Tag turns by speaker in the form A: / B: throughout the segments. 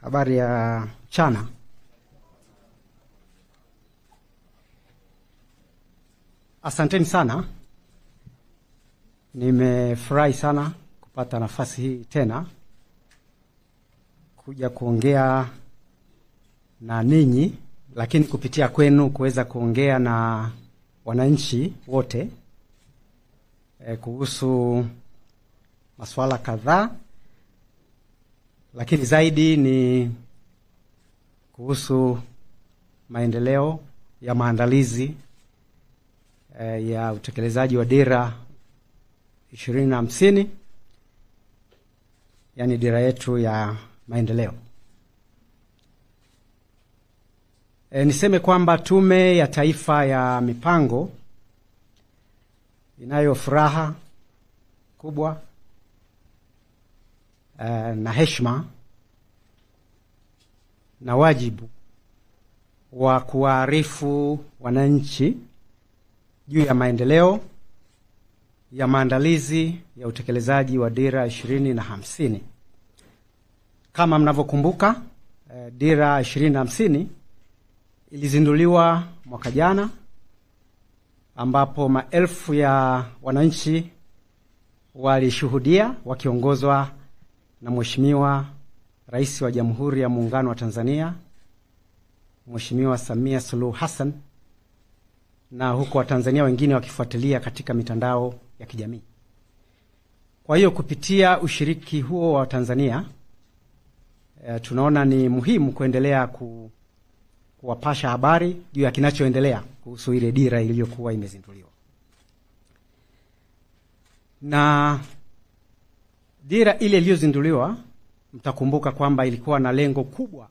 A: Habari ya mchana. Asanteni sana. Nimefurahi sana kupata nafasi hii tena kuja kuongea na ninyi, lakini kupitia kwenu kuweza kuongea na wananchi wote kuhusu masuala kadhaa, lakini zaidi ni kuhusu maendeleo ya maandalizi ya utekelezaji wa dira 2050, yani dira yetu ya maendeleo. Niseme kwamba Tume ya Taifa ya Mipango inayo furaha kubwa na heshima na wajibu wa kuwaarifu wananchi juu ya maendeleo ya maandalizi ya utekelezaji wa dira 2050. Kama mnavyokumbuka, dira 2050 ilizinduliwa mwaka jana, ambapo maelfu ya wananchi walishuhudia wakiongozwa na Mheshimiwa Rais wa Jamhuri ya Muungano wa Tanzania, Mheshimiwa Samia Suluhu Hassan, na huko Watanzania wengine wakifuatilia katika mitandao ya kijamii. Kwa hiyo kupitia ushiriki huo wa Tanzania, tunaona ni muhimu kuendelea kuwapasha habari juu ya kinachoendelea kuhusu ile dira iliyokuwa imezinduliwa. Na dira ile iliyozinduliwa, mtakumbuka kwamba ilikuwa na lengo kubwa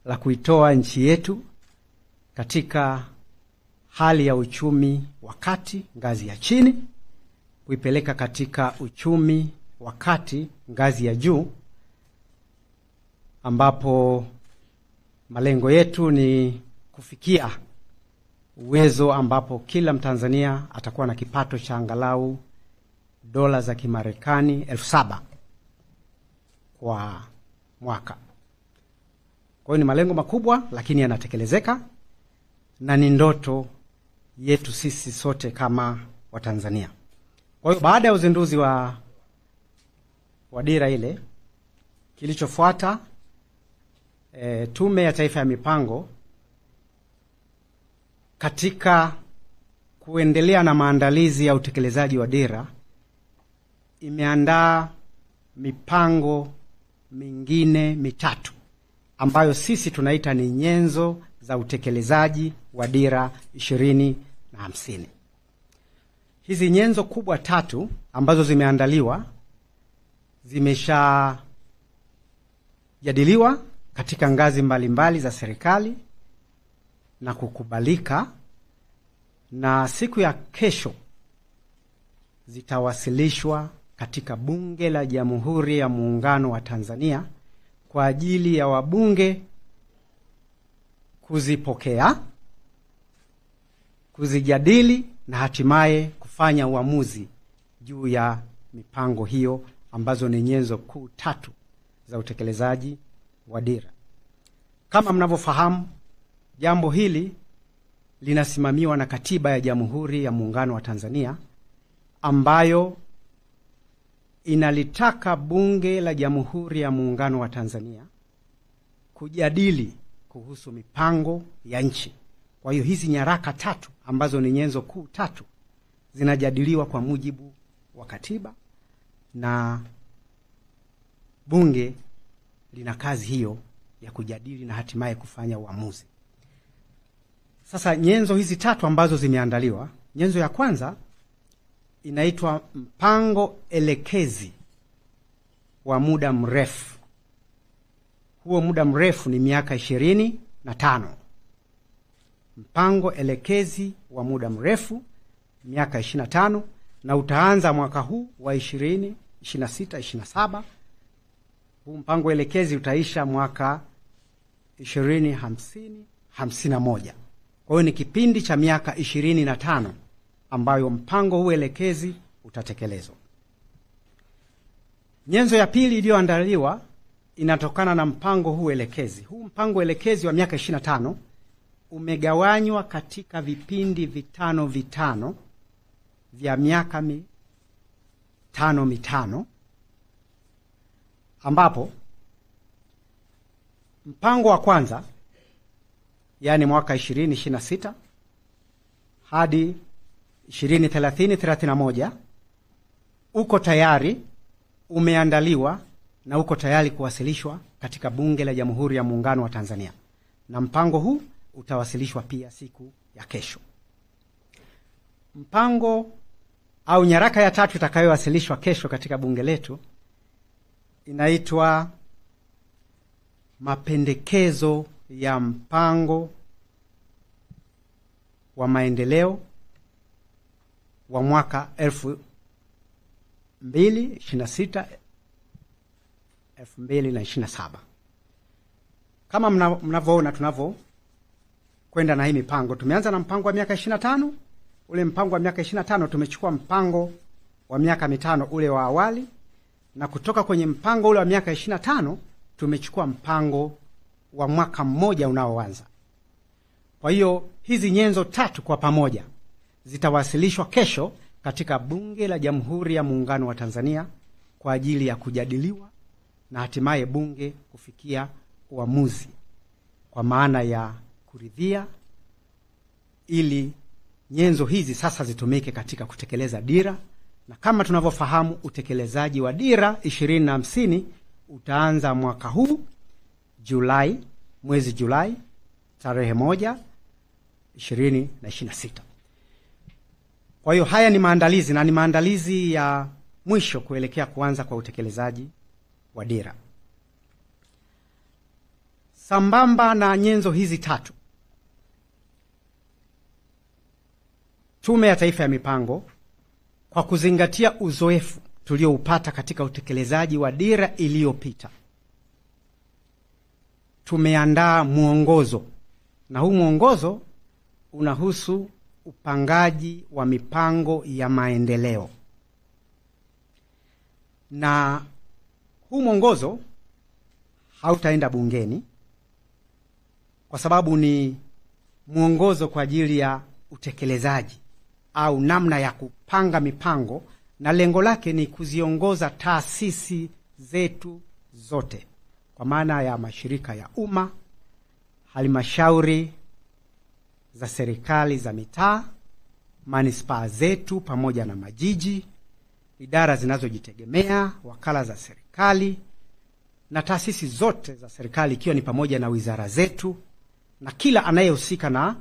A: la kuitoa nchi yetu katika hali ya uchumi wa kati ngazi ya chini, kuipeleka katika uchumi wa kati ngazi ya juu, ambapo malengo yetu ni kufikia uwezo ambapo kila Mtanzania atakuwa na kipato cha angalau dola za Kimarekani 7,000 kwa mwaka. Kwa hiyo ni malengo makubwa, lakini yanatekelezeka na ni ndoto yetu sisi sote kama Watanzania. Kwa hiyo baada ya uzinduzi wa dira ile, kilichofuata, Tume ya Taifa ya Mipango katika kuendelea na maandalizi ya utekelezaji wa dira imeandaa mipango mingine mitatu ambayo sisi tunaita ni nyenzo za utekelezaji wa dira 2050. Hizi nyenzo kubwa tatu ambazo zimeandaliwa zimeshajadiliwa katika ngazi mbalimbali za serikali na kukubalika, na siku ya kesho zitawasilishwa katika Bunge la Jamhuri ya Muungano wa Tanzania kwa ajili ya wabunge kuzipokea, kuzijadili na hatimaye kufanya uamuzi juu ya mipango hiyo ambazo ni nyenzo kuu tatu za utekelezaji wa dira. Kama mnavyofahamu, jambo hili linasimamiwa na Katiba ya Jamhuri ya Muungano wa Tanzania, ambayo inalitaka Bunge la Jamhuri ya Muungano wa Tanzania kujadili kuhusu mipango ya nchi. Kwa hiyo hizi nyaraka tatu ambazo ni nyenzo kuu tatu zinajadiliwa kwa mujibu wa katiba, na bunge lina kazi hiyo ya kujadili na hatimaye kufanya uamuzi. Sasa nyenzo hizi tatu ambazo zimeandaliwa, nyenzo ya kwanza inaitwa mpango elekezi wa muda mrefu. Huo muda mrefu ni miaka 25. Mpango elekezi wa muda mrefu miaka 25, na utaanza mwaka huu wa 2026-27. Huu mpango elekezi utaisha mwaka 2050-51. Kwa hiyo ni kipindi cha miaka 25 ambayo mpango huu elekezi utatekelezwa. Nyenzo ya pili iliyoandaliwa inatokana na mpango huu elekezi. Huu mpango elekezi wa miaka 25 umegawanywa katika vipindi vitano vya miaka mitano, ambapo mpango wa kwanza, yani mwaka 2026 hadi 2030-31 uko tayari, umeandaliwa na uko tayari kuwasilishwa katika Bunge la Jamhuri ya Muungano wa Tanzania, na mpango huu utawasilishwa pia siku ya kesho. Mpango au nyaraka ya tatu itakayowasilishwa kesho katika bunge letu inaitwa mapendekezo ya mpango wa maendeleo wa mwaka 2026 2027. Kama mnavyoona tunavyokwenda na hii mipango, tumeanza na mpango wa miaka 25. Ule mpango wa miaka 25 tumechukua mpango wa miaka mitano ule wa awali, na kutoka kwenye mpango ule wa miaka 25 tumechukua mpango wa mwaka mmoja unaoanza. Kwa hiyo hizi nyenzo tatu kwa pamoja zitawasilishwa kesho katika Bunge la Jamhuri ya Muungano wa Tanzania kwa ajili ya kujadiliwa na hatimaye bunge kufikia uamuzi kwa maana ya kuridhia, ili nyenzo hizi sasa zitumike katika kutekeleza dira. Na kama tunavyofahamu, utekelezaji wa dira 2050 utaanza mwaka huu mwezi Julai tarehe 1, 2026. Kwa hiyo haya ni maandalizi, na ni maandalizi ya mwisho kuelekea kuanza kwa utekelezaji wa dira. Sambamba na nyenzo hizi tatu, Tume ya Taifa ya Mipango, kwa kuzingatia uzoefu tulioupata katika utekelezaji wa dira iliyopita, tumeandaa mwongozo, na huu mwongozo unahusu upangaji wa mipango ya maendeleo. Na huu mwongozo hautaenda bungeni kwa sababu ni mwongozo kwa ajili ya utekelezaji au namna ya kupanga mipango, na lengo lake ni kuziongoza taasisi zetu zote, kwa maana ya mashirika ya umma, halmashauri za serikali za mitaa, manispaa zetu pamoja na majiji, idara zinazojitegemea, wakala za serikali na taasisi zote za serikali, ikiwa ni pamoja na wizara zetu na kila anayehusika na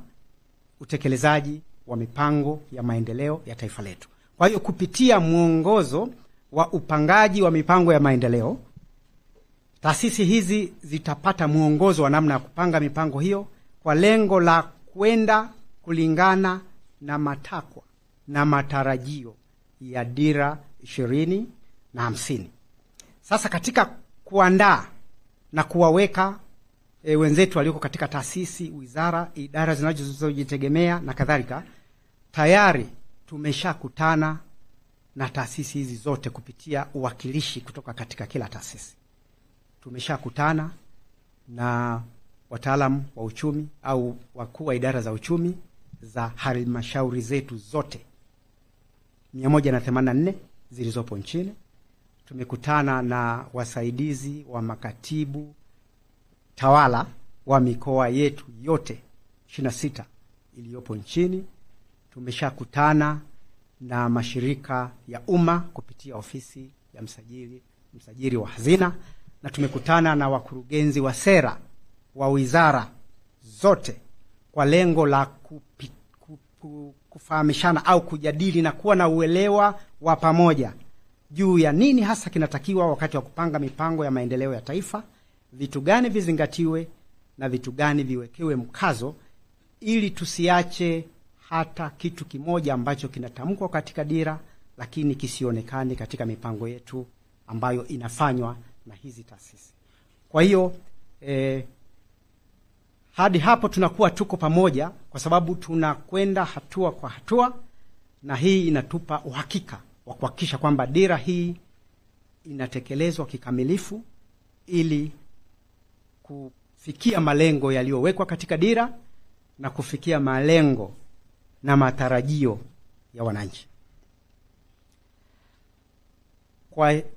A: utekelezaji wa mipango ya maendeleo ya taifa letu. Kwa hiyo kupitia mwongozo wa upangaji wa mipango ya maendeleo, taasisi hizi zitapata mwongozo wa namna ya kupanga mipango hiyo kwa lengo la kwenda kulingana na matakwa na matarajio ya dira 2050. Sasa katika kuandaa na kuwaweka wenzetu walioko katika taasisi, wizara, idara zinazojitegemea na kadhalika, tayari tumeshakutana na taasisi hizi zote kupitia uwakilishi kutoka katika kila taasisi. Tumeshakutana na wataalamu wa uchumi au wakuu wa idara za uchumi za halmashauri zetu zote 184 zilizopo nchini. Tumekutana na wasaidizi wa makatibu tawala wa mikoa yetu yote 26 iliyopo nchini. Tumeshakutana na mashirika ya umma kupitia ofisi ya msajili wa hazina, na tumekutana na wakurugenzi wa sera wa wizara zote kwa lengo la kufahamishana au kujadili na kuwa na uelewa wa pamoja juu ya nini hasa kinatakiwa wakati wa kupanga mipango ya maendeleo ya taifa, vitu gani vizingatiwe na vitu gani viwekewe mkazo, ili tusiache hata kitu kimoja ambacho kinatamkwa katika dira lakini kisionekane katika mipango yetu ambayo inafanywa na hizi taasisi. Kwa hiyo hadi hapo tunakuwa tuko pamoja, kwa sababu tunakwenda hatua kwa hatua, na hii inatupa uhakika wa kuhakikisha kwamba dira hii inatekelezwa kikamilifu ili kufikia malengo yaliyowekwa katika dira na kufikia malengo na matarajio ya wananchi.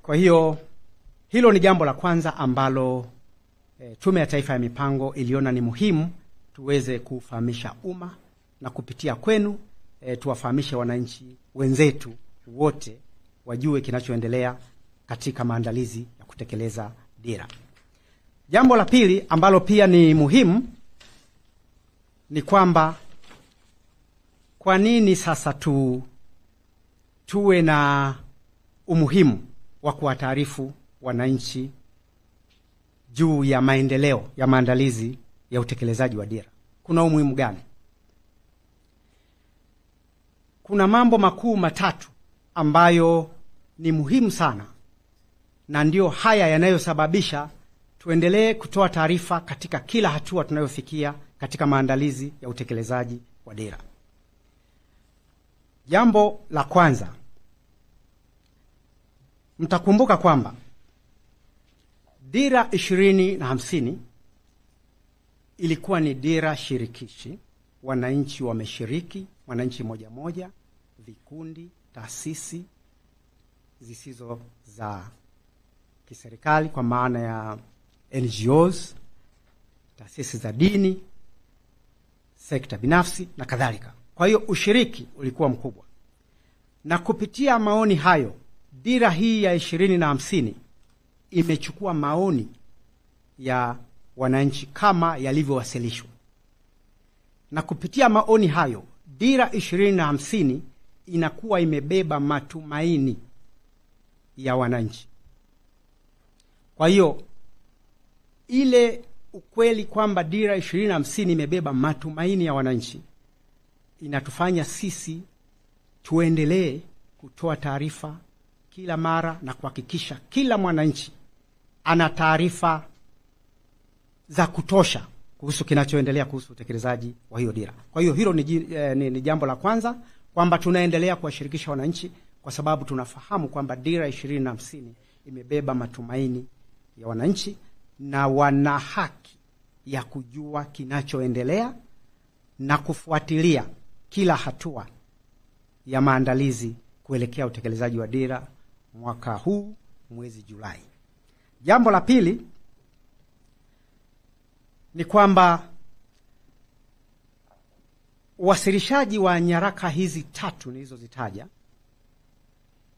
A: Kwa hiyo hilo ni jambo la kwanza ambalo Tume ya Taifa ya Mipango iliona ni muhimu tuweze kufahamisha umma, na kupitia kwenu tuwafahamishe wananchi wenzetu wote wajue kinachoendelea katika maandalizi ya kutekeleza dira. Jambo la pili ambalo pia ni muhimu ni kwamba kwa nini sasa tuwe na umuhimu wa kuwataarifu wananchi juu ya maendeleo ya maandalizi ya utekelezaji wa dira. Kuna umuhimu gani? Kuna mambo makuu matatu ambayo ni muhimu sana, na ndio haya yanayosababisha tuendelee kutoa taarifa katika kila hatua tunayofikia katika maandalizi ya utekelezaji wa dira. Jambo la kwanza, mtakumbuka kwamba dira 2050 ilikuwa ni dira shirikishi. Wananchi wameshiriki, wananchi moja moja, vikundi, taasisi zisizo za kiserikali kwa maana ya NGOs, taasisi za dini, sekta binafsi na kadhalika. Kwa hiyo ushiriki ulikuwa mkubwa, na kupitia maoni hayo dira hii ya 2050 imechukua maoni ya wananchi kama yalivyowasilishwa, na kupitia maoni hayo dira 2050 inakuwa imebeba matumaini ya wananchi. Kwa hiyo ile ukweli kwamba dira 2050 imebeba matumaini ya wananchi inatufanya sisi tuendelee kutoa taarifa kila mara na kuhakikisha kila mwananchi ana taarifa za kutosha kuhusu kinachoendelea kuhusu utekelezaji wa hiyo dira. Kwa hiyo hilo ni jambo la kwanza, kwamba tunaendelea kuwashirikisha wananchi kwa sababu tunafahamu kwamba dira 2050 imebeba matumaini ya wananchi na wana haki ya kujua kinachoendelea na kufuatilia kila hatua ya maandalizi kuelekea utekelezaji wa dira mwaka huu mwezi Julai. Jambo la pili ni kwamba uwasilishaji wa nyaraka hizi tatu nilizozitaja,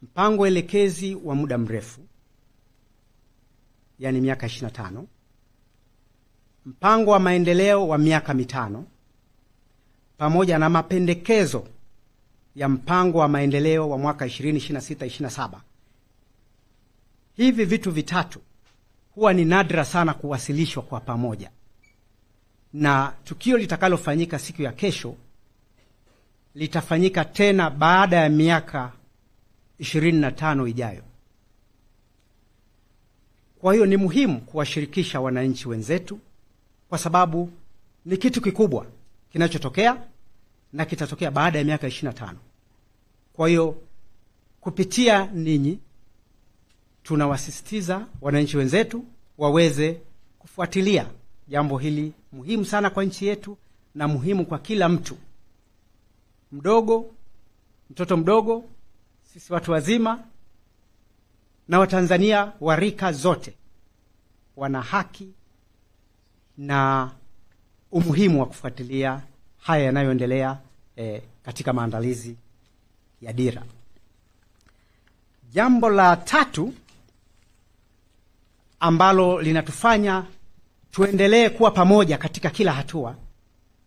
A: mpango elekezi wa muda mrefu yani miaka 25, mpango wa maendeleo wa miaka 5, pamoja na mapendekezo ya mpango wa maendeleo wa mwaka 2026-27. Hivi vitu vitatu huwa ni nadra sana kuwasilishwa kwa pamoja, na tukio litakalofanyika siku ya kesho litafanyika tena baada ya miaka 25 ijayo. Kwa hiyo ni muhimu kuwashirikisha wananchi wenzetu kwa sababu ni kitu kikubwa kinachotokea na kitatokea baada ya miaka 25. Kwa hiyo kupitia ninyi tunawasisitiza wananchi wenzetu waweze kufuatilia jambo hili muhimu sana kwa nchi yetu na muhimu kwa kila mtu mdogo, mtoto mdogo, sisi watu wazima na Watanzania wa rika zote wana haki na umuhimu wa kufuatilia haya yanayoendelea katika maandalizi ya dira. Jambo la tatu ambalo linatufanya tuendelee kuwa pamoja katika kila hatua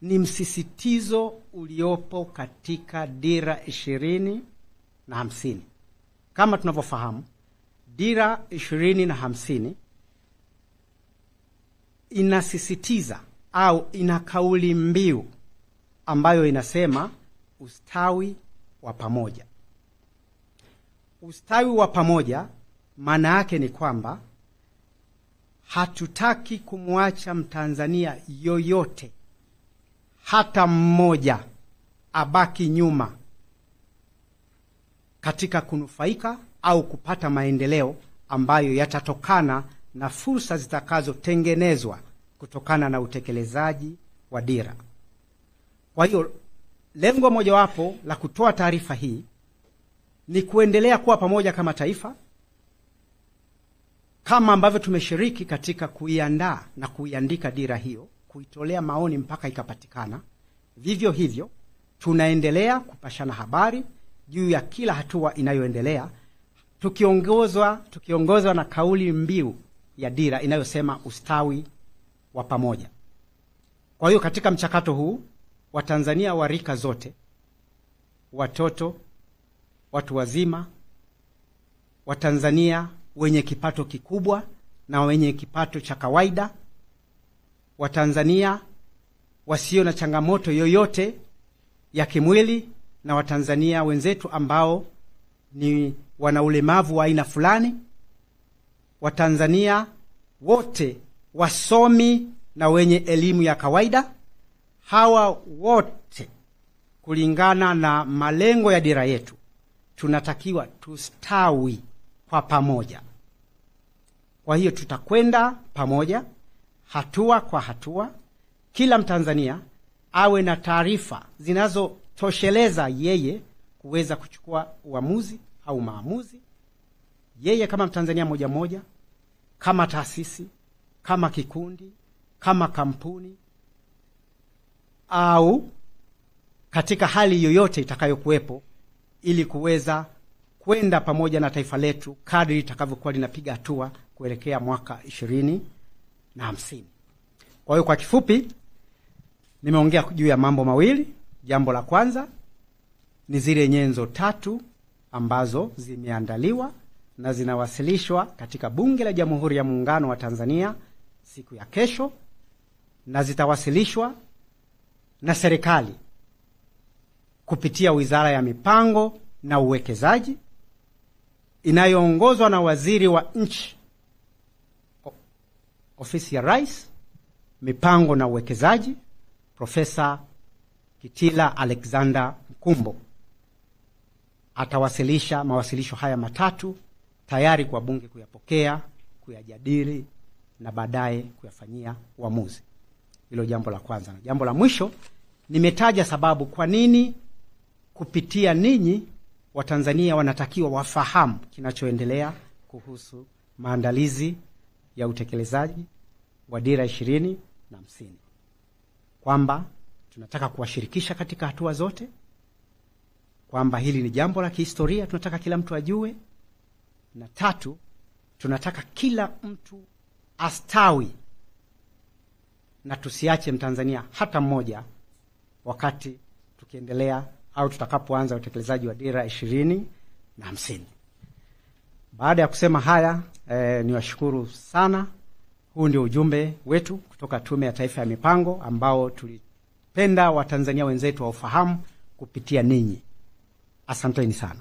A: ni msisitizo uliopo katika dira 2050. Kama tunavyofahamu, dira 2050 inasisitiza au ina kauli mbiu ambayo inasema ustawi wa pamoja. Ustawi wa pamoja maana yake ni kwamba hatutaki kumwacha Mtanzania yoyote hata mmoja abaki nyuma katika kunufaika au kupata maendeleo ambayo yatatokana na fursa zitakazotengenezwa kutokana na utekelezaji wa dira. Kwa hiyo lengo mojawapo la kutoa taarifa hii ni kuendelea kuwa pamoja kama taifa, kama ambavyo tumeshiriki katika kuiandaa na kuiandika dira hiyo, kuitolea maoni mpaka ikapatikana. Vivyo hivyo tunaendelea kupashana habari juu ya kila hatua inayoendelea, tukiongozwa na kauli mbiu ya dira inayosema ustawi wa pamoja. Kwa hiyo katika mchakato huu, Watanzania wa rika zote, watoto, watu wazima, Watanzania wenye kipato kikubwa na wenye kipato cha kawaida, Watanzania wasio na changamoto yoyote ya kimwili, na Watanzania wenzetu ambao ni wana ulemavu wa aina fulani, Watanzania wote wasomi na wenye elimu ya kawaida, hawa wote kulingana na malengo ya dira yetu tunatakiwa tustawi kwa pamoja. Kwa hiyo tutakwenda pamoja hatua kwa hatua, kila Mtanzania awe na taarifa zinazotosheleza yeye kuweza kuchukua uamuzi au maamuzi, yeye kama Mtanzania moja moja, kama taasisi, kama kikundi, kama kampuni, au katika hali yoyote itakayokuwepo, ili kuweza kwenda pamoja na taifa letu kadri litakavyokuwa linapiga hatua kuelekea mwaka 2050. Kwa hiyo kwa kifupi nimeongea juu ya mambo mawili. Jambo la kwanza ni zile nyenzo 3 ambazo zimeandaliwa na zinawasilishwa katika Bunge la Jamhuri ya Muungano wa Tanzania siku ya kesho, na zitawasilishwa na serikali kupitia Wizara ya Mipango na Uwekezaji inayoongozwa na Waziri wa Nchi, Ofisi ya Rais, Mipango na Uwekezaji, Profesa Kitila Alexander Mkumbo. Atawasilisha mawasilisho haya 3 tayari kwa Bunge kuyapokea, kuyajadili na baadaye kuyafanyia uamuzi. Hilo jambo la kwanza. Na jambo la mwisho, nimetaja sababu kwa nini kupitia ninyi Watanzania wanatakiwa wafahamu kinachoendelea kuhusu maandalizi ya utekelezaji wa dira 2050, kwamba tunataka kuwashirikisha katika hatua zote, kwamba hili ni jambo la kihistoria, tunataka kila mtu ajue, na 3, tunataka kila mtu astawi na tusiache Mtanzania hata mmoja wakati tukiendelea au tutakapoanza utekelezaji wa dira 2050. Baada ya kusema haya, niwashukuru sana. Huu ndio ujumbe wetu kutoka Tume ya Taifa ya Mipango ambao tulipenda Watanzania wenzetu waufahamu kupitia ninyi. Asanteni sana.